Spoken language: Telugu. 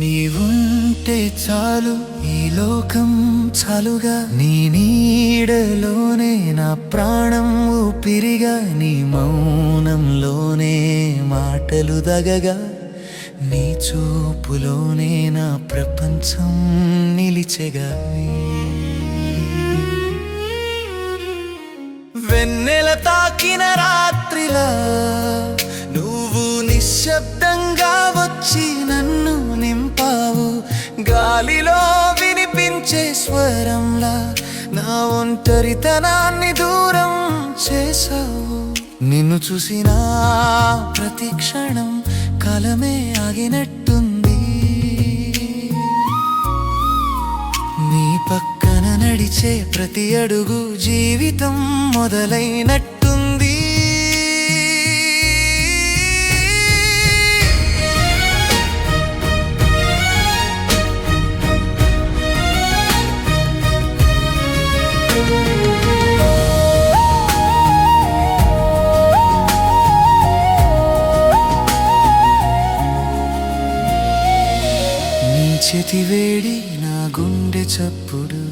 నీవుంటే చాలు ఈ లోకం చాలుగా, నీ నీడలోనే నా ప్రాణం ఊపిరిగా, నీ మౌనంలోనే మాటలు దగగా, నీ చూపులోనే నా ప్రపంచం నిలిచెగా. వెన్నెల తాకిన రాత్రిలా నువ్వు నిశ్శబ్దంగా వచ్చి నన్ను నింపావు, గాలిలో వినిపించే స్వరంలా నా ఒంటరితనాన్ని దూరం చేసావు. నిన్ను చూసిన ప్రతి క్షణం కాలమే ఆగినట్టుంది, నీ పక్కన నడిచే ప్రతి అడుగు జీవితం మొదలైనట్టుంది. నీ చేతి వేడి నా గుండె చప్పుడు,